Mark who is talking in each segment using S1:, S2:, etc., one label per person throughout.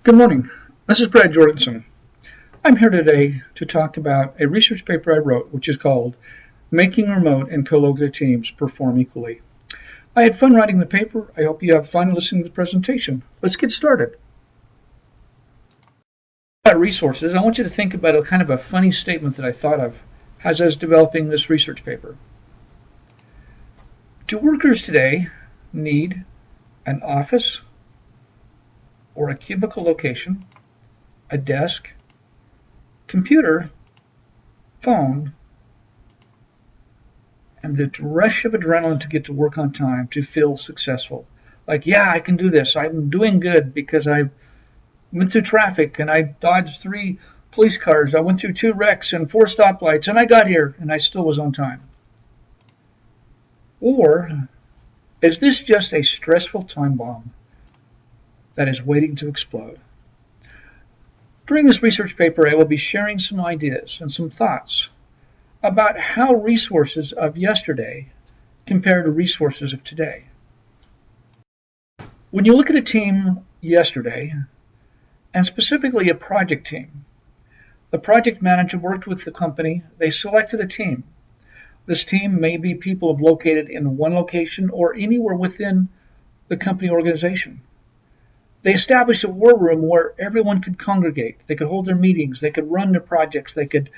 S1: Good morning. This is Brad Jordanson. I'm here today to talk about a research paper I wrote, which is called Making Remote and Co-Located Teams Perform Equally. I had fun writing the paper. I hope you have fun listening to the presentation. Let's get started. About resources, I want you to think about a kind of a funny statement that I thought of as I was developing this research paper. Do workers today need an office or a cubicle location, a desk, computer, phone, and the rush of adrenaline to get to work on time, to feel successful? Like, yeah, I can do this. I'm doing good because I went through traffic and I dodged 3 police cars. I went through 2 wrecks and 4 stoplights and I got here and I still was on time. Or is this just a stressful time bomb that is waiting to explode? During this research paper, I will be sharing some ideas and some thoughts about how resources of yesterday compare to resources of today. When you look at a team yesterday, and specifically a project team, the project manager worked with the company, they selected a team. This team may be people located in one location or anywhere within the company organization. They established a war room where everyone could congregate. They could hold their meetings. They could run their projects. They could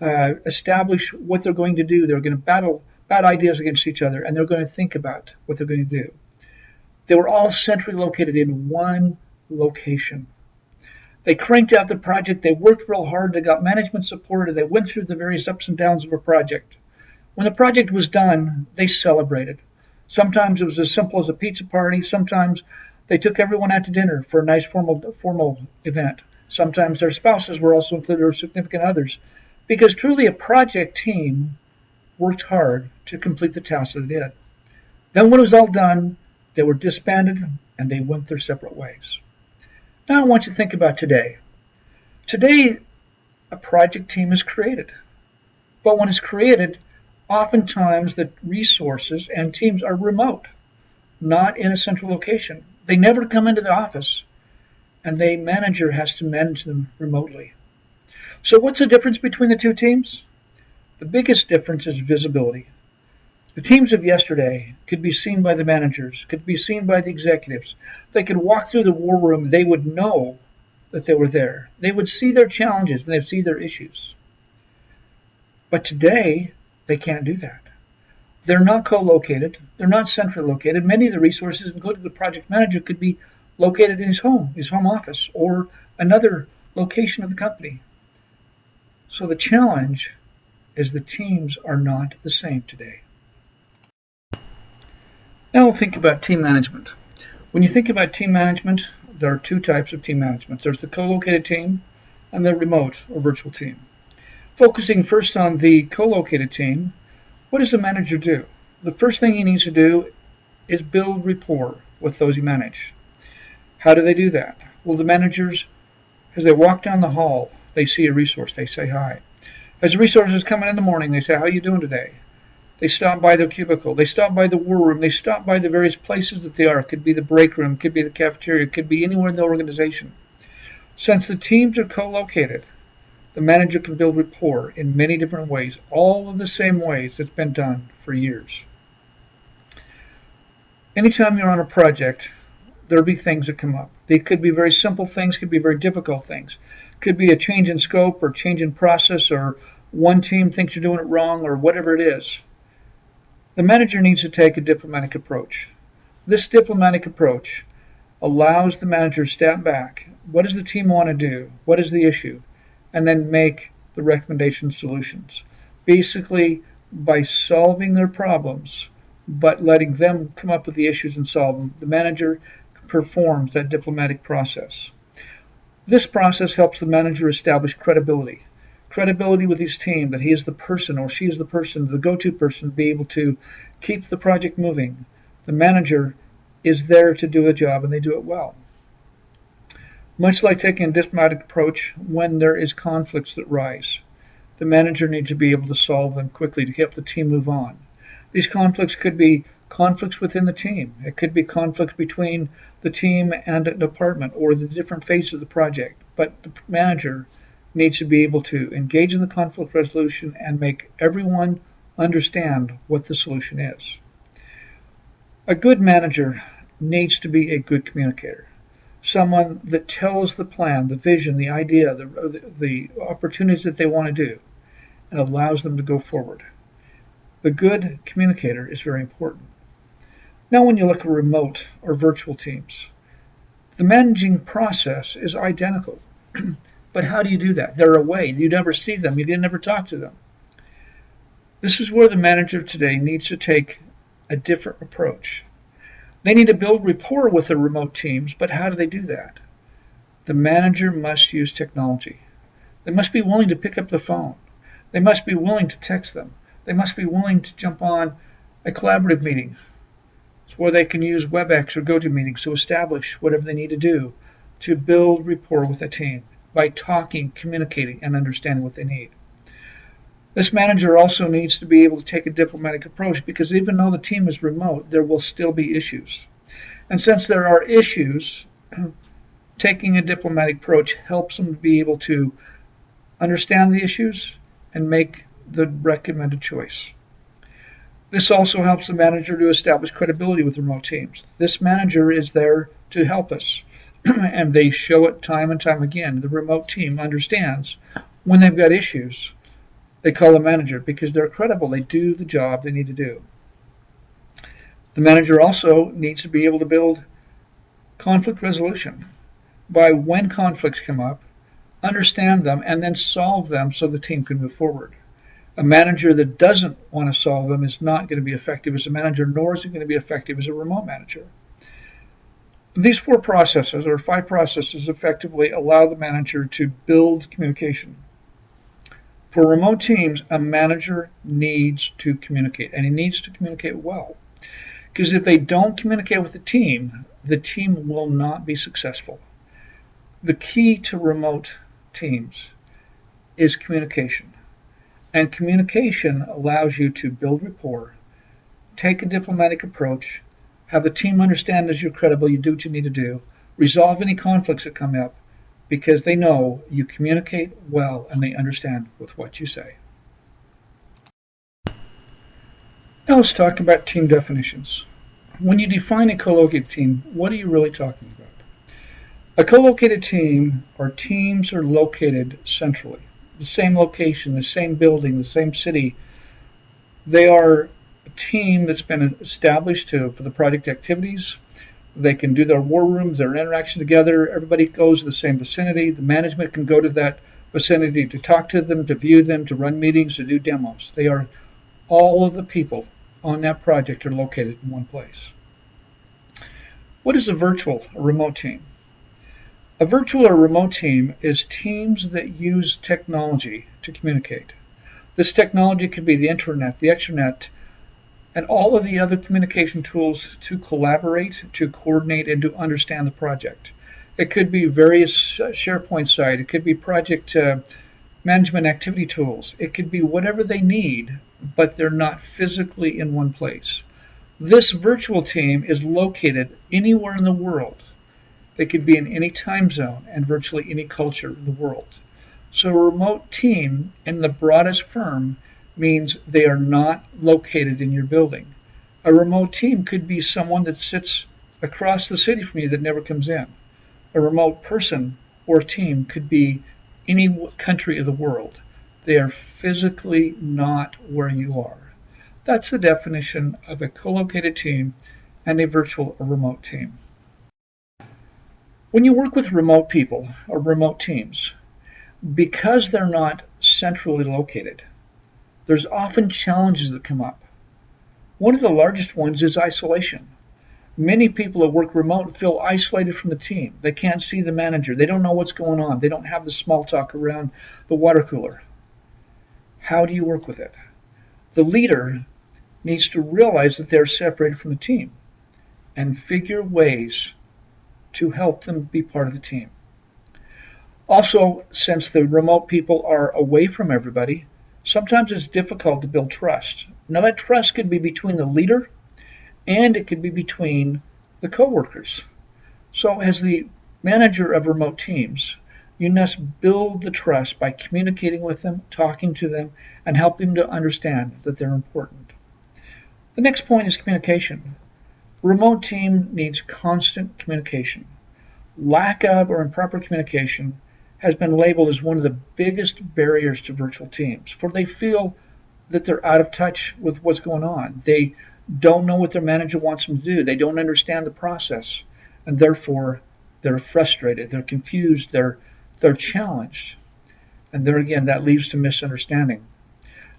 S1: establish what they're going to do. They're going to battle bad ideas against each other, and they're going to think about what they're going to do. They were all centrally located in one location. They cranked out the project. They worked real hard. They got management support, and they went through the various ups and downs of a project. When the project was done, they celebrated. Sometimes it was as simple as a pizza party. Sometimes they took everyone out to dinner for a nice formal event. Sometimes their spouses were also included, or significant others, because truly a project team worked hard to complete the task that it did. Then when it was all done, they were disbanded and they went their separate ways. Now I want you to think about today. Today, a project team is created. But when it's created, oftentimes the resources and teams are remote, not in a central location. They never come into the office, and the manager has to manage them remotely. So what's the difference between the two teams? The biggest difference is visibility. The teams of yesterday could be seen by the managers, could be seen by the executives. They could walk through the war room. They would know that they were there. They would see their challenges and they'd see their issues. But today, they can't do that. They're not co-located. They're not centrally located. Many of the resources, including the project manager, could be located in his home office, or another location of the company. So the challenge is the teams are not the same today. Now we'll think about team management. When you think about team management, there are 2 types of team management. There's the co-located team and the remote or virtual team. Focusing first on the co-located team, what does the manager do? The first thing he needs to do is build rapport with those he manages. How do they do that? Well, the managers, as they walk down the hall, they see a resource, they say hi. As the resource is coming in the morning, they say, how are you doing today? They stop by their cubicle, they stop by the war room, they stop by the various places that they are. It could be the break room, it could be the cafeteria, it could be anywhere in the organization. Since the teams are co-located, the manager can build rapport in many different ways, all of the same ways that's been done for years. Anytime you're on a project, there'll be things that come up. They could be very simple things, could be very difficult things. Could be a change in scope or change in process, or one team thinks you're doing it wrong, or whatever it is. The manager needs to take a diplomatic approach. This diplomatic approach allows the manager to step back. What does the team want to do? What is the issue? And then make the recommendation solutions. Basically, by solving their problems, but letting them come up with the issues and solve them, the manager performs that diplomatic process. This process helps the manager establish credibility. Credibility with his team, that he is the person, or she is the person, the go-to person, to be able to keep the project moving. The manager is there to do a job, and they do it well. Much like taking a diplomatic approach when there is conflicts that rise, the manager needs to be able to solve them quickly to help the team move on. These conflicts could be conflicts within the team. It could be conflicts between the team and a department or the different phases of the project. But the manager needs to be able to engage in the conflict resolution and make everyone understand what the solution is. A good manager needs to be a good communicator. Someone that tells the plan, the vision, the idea, the opportunities that they want to do, and allows them to go forward. The good communicator is very important. Now when you look at remote or virtual teams, the managing process is identical. But how do you do that? They're away. You never see them. You never talk to them. This is where the manager today needs to take a different approach. They need to build rapport with the remote teams, but how do they do that? The manager must use technology. They must be willing to pick up the phone. They must be willing to text them. They must be willing to jump on a collaborative meeting where they can use WebEx or GoToMeeting to establish whatever they need to do to build rapport with a team by talking, communicating, and understanding what they need. This manager also needs to be able to take a diplomatic approach because even though the team is remote, there will still be issues. And since there are issues, taking a diplomatic approach helps them to be able to understand the issues and make the recommended choice. This also helps the manager to establish credibility with remote teams. This manager is there to help us, and they show it time and time again. The remote team understands when they've got issues, they call the manager because they're credible. They do the job they need to do. The manager also needs to be able to build conflict resolution by when conflicts come up, understand them, and then solve them so the team can move forward. A manager that doesn't want to solve them is not going to be effective as a manager, nor is it going to be effective as a remote manager. These 4 processes, or 5 processes, effectively allow the manager to build communication. For remote teams, a manager needs to communicate, and he needs to communicate well. Because if they don't communicate with the team will not be successful. The key to remote teams is communication. And communication allows you to build rapport, take a diplomatic approach, have the team understand as you're credible, you do what you need to do, resolve any conflicts that come up, because they know you communicate well and they understand with what you say. Now let's talk about team definitions. When you define a co-located team, what are you really talking about? A co-located team or teams are located centrally. The same location, the same building, the same city. They are a team that's been established for the project activities. They can do their war rooms, their interaction together. Everybody goes to the same vicinity. The management can go to that vicinity to talk to them, to view them, to run meetings, to do demos. They are all of the people on that project are located in one place. What is a remote team? A virtual or remote team is teams that use technology to communicate. This technology could be the internet, the extranet, and all of the other communication tools to collaborate, to coordinate, and to understand the project. It could be various SharePoint sites. It could be project management activity tools. It could be whatever they need, but they're not physically in one place. This virtual team is located anywhere in the world. They could be in any time zone and virtually any culture in the world. So a remote team in the broadest term means they are not located in your building. A remote team could be someone that sits across the city from you that never comes in. A remote person or team could be any country of the world. They are physically not where you are. That's the definition of a co-located team and a virtual or remote team. When you work with remote people or remote teams, because they're not centrally located, there's often challenges that come up. One of the largest ones is isolation. Many people that work remote feel isolated from the team. They can't see the manager. They don't know what's going on. They don't have the small talk around the water cooler. How do you work with it? The leader needs to realize that they're separated from the team and figure ways to help them be part of the team. Also, since the remote people are away from everybody, sometimes it's difficult to build trust. Now that trust could be between the leader and it could be between the coworkers. So as the manager of remote teams, you must build the trust by communicating with them, talking to them, and helping them to understand that they're important. The next point is communication. A remote team needs constant communication. Lack of or improper communication has been labeled as one of the biggest barriers to virtual teams, for they feel that they're out of touch with what's going on. They don't know what their manager wants them to do. They don't understand the process, and therefore they're frustrated, they're confused, they're challenged. And there again, that leads to misunderstanding.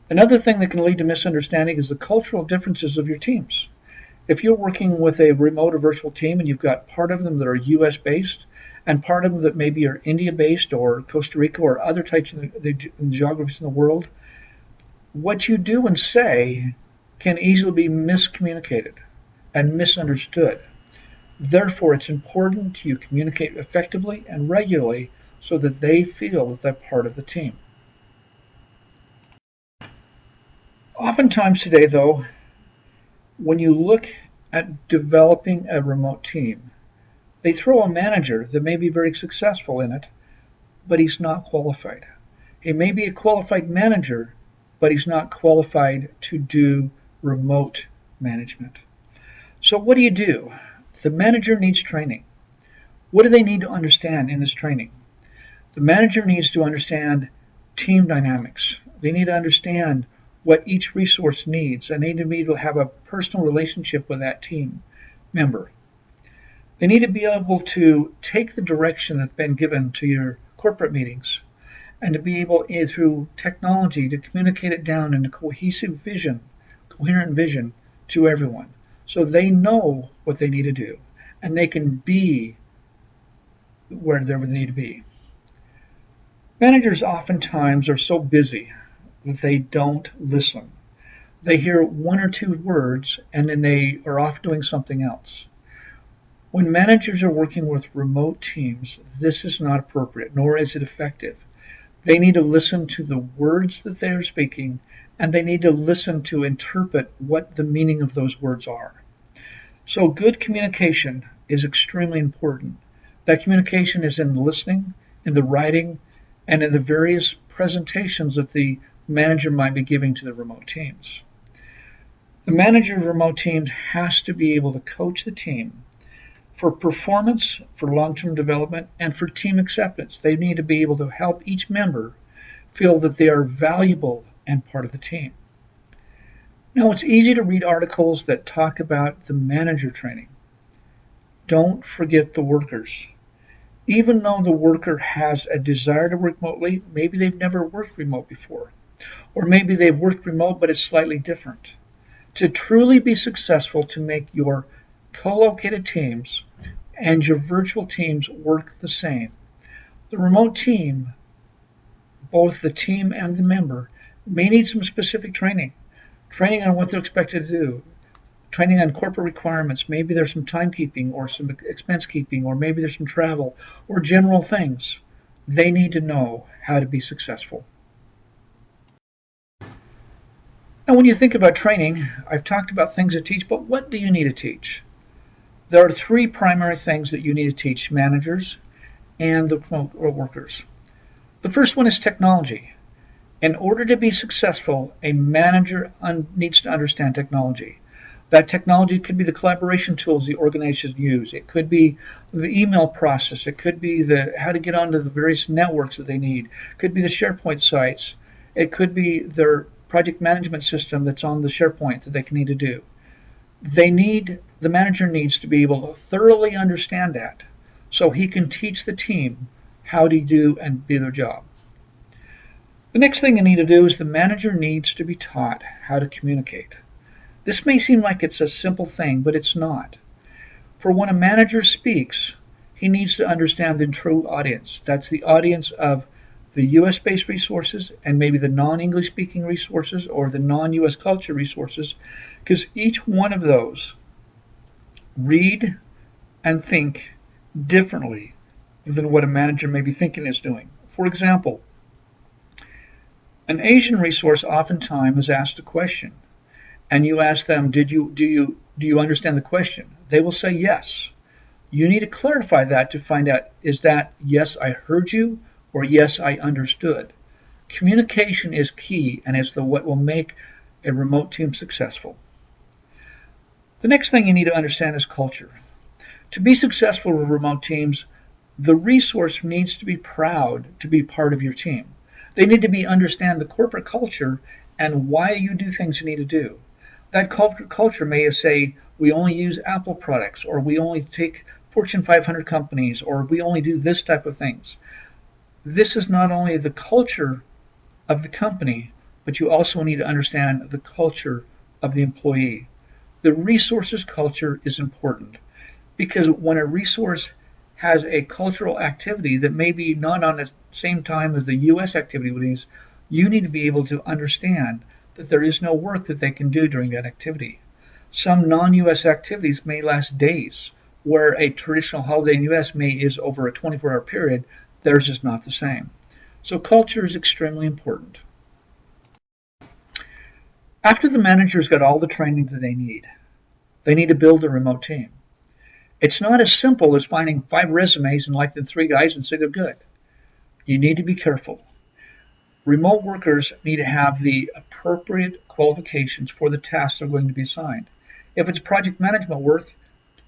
S1: Another thing that can lead to misunderstanding is the cultural differences of your teams. If you're working with a remote or virtual team and you've got part of them that are US based and part of them that maybe are India based or Costa Rica or other types of the geographies in the world, what you do and say can easily be miscommunicated and misunderstood. Therefore, it's important you communicate effectively and regularly so that they feel that they're part of the team. Oftentimes today, though, when you look at developing a remote team, they throw a manager that may be very successful in it, but he's not qualified. He may be a qualified manager, but he's not qualified to do remote management. So what do? The manager needs training. What do they need to understand in this training? The manager needs to understand team dynamics. They need to understand what each resource needs. They need to be able to have a personal relationship with that team member. They need to be able to take the direction that's been given to your corporate meetings and to be able, through technology, to communicate it down in a cohesive vision, coherent vision to everyone so they know what they need to do and they can be where they need to be. Managers oftentimes are so busy that they don't listen. They hear one or two words and then they are off doing something else. When managers are working with remote teams, this is not appropriate, nor is it effective. They need to listen to the words that they are speaking, and they need to listen to interpret what the meaning of those words are. So good communication is extremely important. That communication is in the listening, in the writing, and in the various presentations that the manager might be giving to the remote teams. The manager of remote teams has to be able to coach the team for performance, for long-term development, and for team acceptance. They need to be able to help each member feel that they are valuable and part of the team. Now, it's easy to read articles that talk about the manager training. Don't forget the workers. Even though the worker has a desire to work remotely, maybe they've never worked remote before, or maybe they've worked remote but it's slightly different. To truly be successful, to make your co-located teams and your virtual teams work the same, the remote team, both the team and the member, may need some specific training on what they're expected to do, training on corporate requirements. Maybe there's some timekeeping or some expense keeping, or maybe there's some travel or general things. They need to know how to be successful. Now, when you think about training, I've talked about things to teach, but what do you need to teach? There are three primary things that you need to teach managers and the remote workers. The first one is technology. In order to be successful, a manager needs to understand technology. That technology could be the collaboration tools the organizations use. It could be the email process. It could be how to get onto the various networks that they need. It could be the SharePoint sites. It could be their project management system that's on the SharePoint that they can need to do. The manager needs to be able to thoroughly understand that so he can teach the team how to do and do their job. The next thing you need to do is the manager needs to be taught how to communicate. This may seem like it's a simple thing, but it's not. For when a manager speaks, he needs to understand the true audience. That's the audience of the US-based resources and maybe the non-English speaking resources or the non-US culture resources, because each one of those read and think differently than what a manager may be thinking is doing. For example, an Asian resource oftentimes is asked a question, and you ask them, do you Do you understand the question? They will say yes. You need to clarify that to find out, is that yes, I heard you, or yes, I understood. Communication is key and is what will make a remote team successful. The next thing you need to understand is culture. To be successful with remote teams, the resource needs to be proud to be part of your team. They need to understand the corporate culture and why you do things you need to do. That culture may say we only use Apple products, or we only take Fortune 500 companies, or we only do this type of things. This is not only the culture of the company, but you also need to understand the culture of the employee. The resources culture is important because when a resource has a cultural activity that may be not on the same time as the U.S. activities, you need to be able to understand that there is no work that they can do during that activity. Some non-U.S. activities may last days, where a traditional holiday in the U.S. is over a 24-hour period. Theirs is not the same. So culture is extremely important. After the manager's got all the training that they need to build a remote team. It's not as simple as finding 5 resumes and liking 3 guys and say they're good. You need to be careful. Remote workers need to have the appropriate qualifications for the tasks they're going to be assigned. If it's project management work,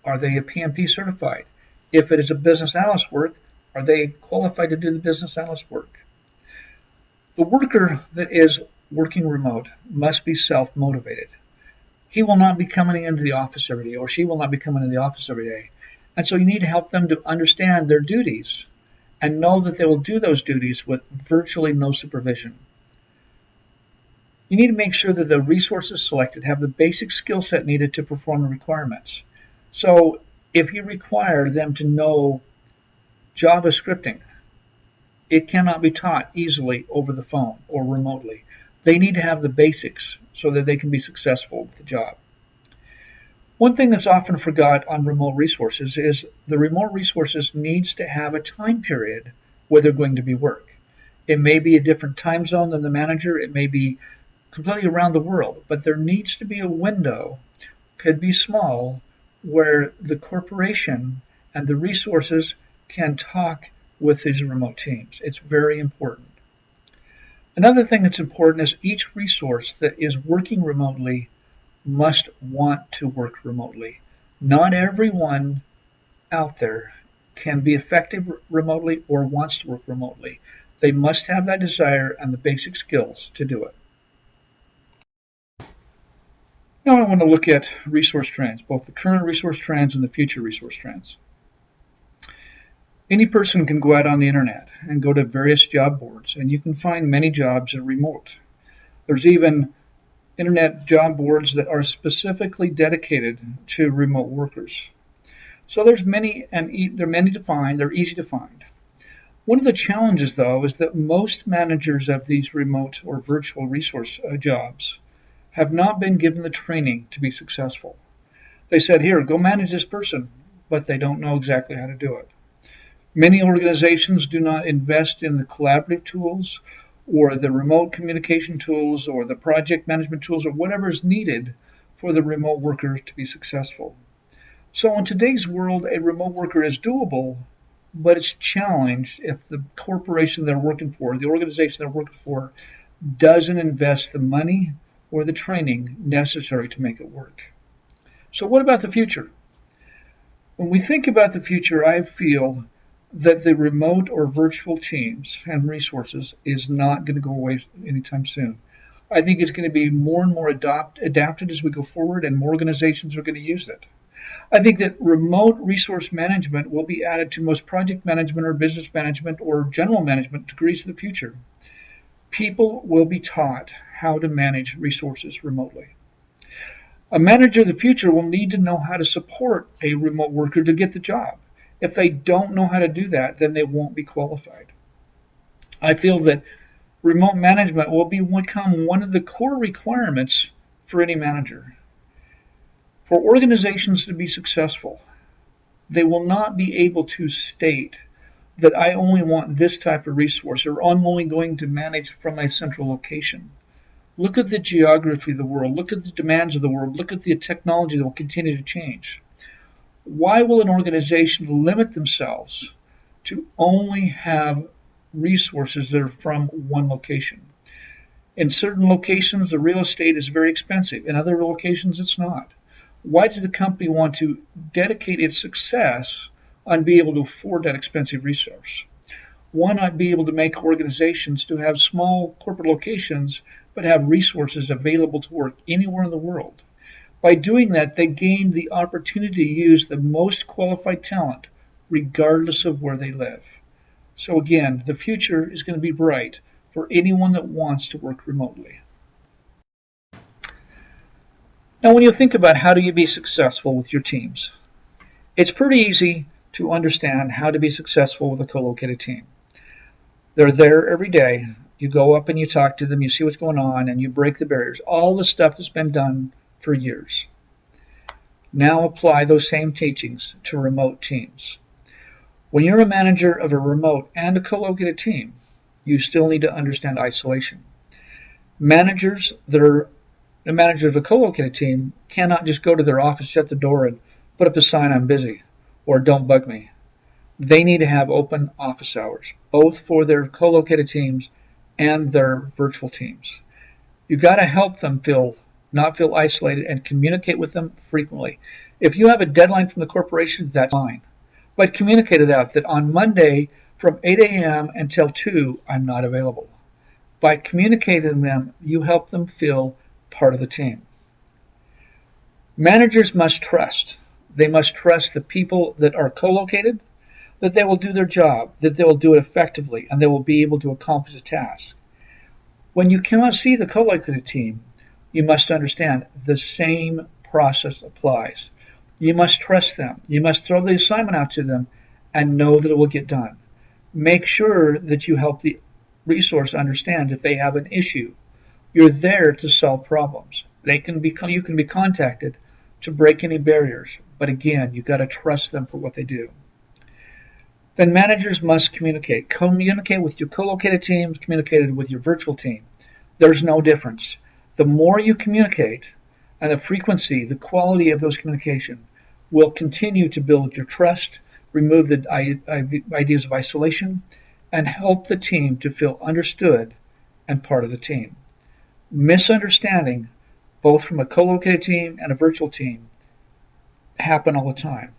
S1: are they a PMP certified? If it is a business analyst work, are they qualified to do the business analyst work? The worker that is working remote must be self-motivated. He will not be coming into the office every day, or she will not be coming into the office every day. And so you need to help them to understand their duties and know that they will do those duties with virtually no supervision. You need to make sure that the resources selected have the basic skill set needed to perform the requirements. So if you require them to know Java scripting, it cannot be taught easily over the phone or remotely. They need to have the basics so that they can be successful with the job. One thing that's often forgot on remote resources is the remote resources needs to have a time period where they're going to be work. It may be a different time zone than the manager. It may be completely around the world, but there needs to be a window, could be small, where the corporation and the resources can talk with these remote teams. It's very important. Another thing that's important is each resource that is working remotely must want to work remotely. Not everyone out there can be effective remotely or wants to work remotely. They must have that desire and the basic skills to do it. Now I want to look at resource trends, both the current resource trends and the future resource trends. Any person can go out on the internet and go to various job boards, and you can find many jobs that are remote. There's even internet job boards that are specifically dedicated to remote workers. So there's many, and they're many to find. They're easy to find. One of the challenges, though, is that most managers of these remote or virtual resource jobs have not been given the training to be successful. They said, here, go manage this person, but they don't know exactly how to do it. Many organizations do not invest in the collaborative tools or the remote communication tools or the project management tools or whatever is needed for the remote worker to be successful. So in today's world, a remote worker is doable, but it's challenged if the corporation they're working for, the organization they're working for, doesn't invest the money or the training necessary to make it work. So what about the future? When we think about the future, I feel that the remote or virtual teams and resources is not going to go away anytime soon. I think it's going to be more and more adapted as we go forward, and more organizations are going to use it. I think that remote resource management will be added to most project management or business management or general management degrees of the future. People will be taught how to manage resources remotely. A manager of the future will need to know how to support a remote worker to get the job. If they don't know how to do that, then they won't be qualified. I feel that remote management will become one of the core requirements for any manager. For organizations to be successful, they will not be able to state that I only want this type of resource or I'm only going to manage from my central location. Look at the geography of the world. Look at the demands of the world. Look at the technology that will continue to change. Why will an organization limit themselves to only have resources that are from one location? In certain locations, the real estate is very expensive. In other locations, it's not. Why does the company want to dedicate its success on being able to afford that expensive resource? Why not be able to make organizations to have small corporate locations but have resources available to work anywhere in the world? By doing that, they gain the opportunity to use the most qualified talent regardless of where they live. So again, the future is going to be bright for anyone that wants to work remotely. Now, when you think about how do you be successful with your teams, it's pretty easy to understand how to be successful with a co-located team. They're there every day. You go up and you talk to them, you see what's going on, and you break the barriers. All the stuff that's been done for years. Now apply those same teachings to remote teams. When you're a manager of a remote and a co-located team, you still need to understand isolation. Managers that are the manager of a co-located team cannot just go to their office, shut the door, and put up a sign, "I'm busy," or "Don't bug me." They need to have open office hours, both for their co-located teams and their virtual teams. You've got to help them not feel isolated and communicate with them frequently. If you have a deadline from the corporation, that's fine. But communicate it out that on Monday from 8 a.m. until 2, I'm not available. By communicating to them, you help them feel part of the team. Managers must trust. They must trust the people that are co-located, that they will do their job, that they will do it effectively, and they will be able to accomplish a task. When you cannot see the co-located team, you must understand the same process applies. You must trust them. You must throw the assignment out to them and know that it will get done. Make sure that you help the resource understand if they have an issue. You're there to solve problems. You can be contacted to break any barriers. But again, you've got to trust them for what they do. Then managers must communicate. Communicate with your co-located teams, communicate with your virtual team. There's no difference. The more you communicate, and the frequency, the quality of those communication will continue to build your trust, remove the ideas of isolation, and help the team to feel understood and part of the team. Misunderstanding, both from a co-located team and a virtual team, happen all the time.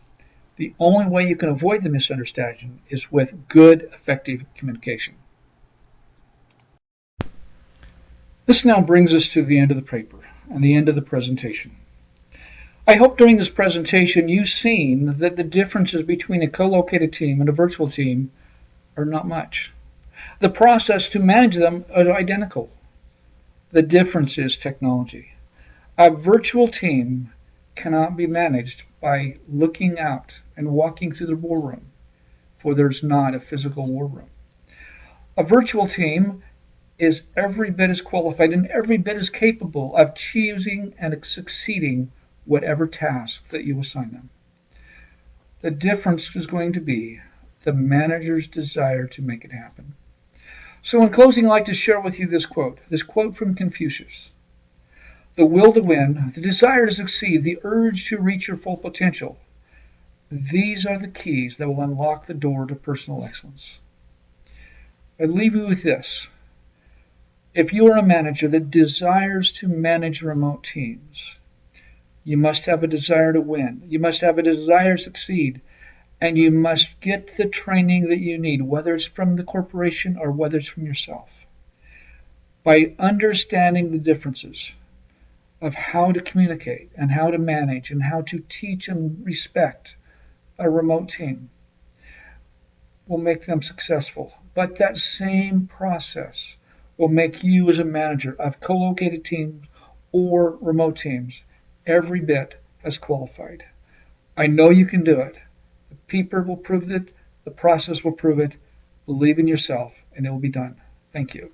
S1: The only way you can avoid the misunderstanding is with good, effective communication. This now brings us to the end of the paper and the end of the presentation. I hope during this presentation you've seen that the differences between a co-located team and a virtual team are not much. The process to manage them are identical. The difference is technology. A virtual team cannot be managed by looking out and walking through the war room, for there's not a physical war room. A virtual team is every bit as qualified and every bit as capable of choosing and succeeding whatever task that you assign them. The difference is going to be the manager's desire to make it happen. So in closing, I'd like to share with you this quote from Confucius. The will to win, the desire to succeed, the urge to reach your full potential. These are the keys that will unlock the door to personal excellence. I leave you with this. If you are a manager that desires to manage remote teams, you must have a desire to win. You must have a desire to succeed. And you must get the training that you need, whether it's from the corporation or whether it's from yourself. By understanding the differences of how to communicate and how to manage and how to teach and respect a remote team will make them successful. But that same process will make you as a manager of co-located teams or remote teams every bit as qualified. I know you can do it. The people will prove it. The process will prove it. Believe in yourself, and it will be done. Thank you.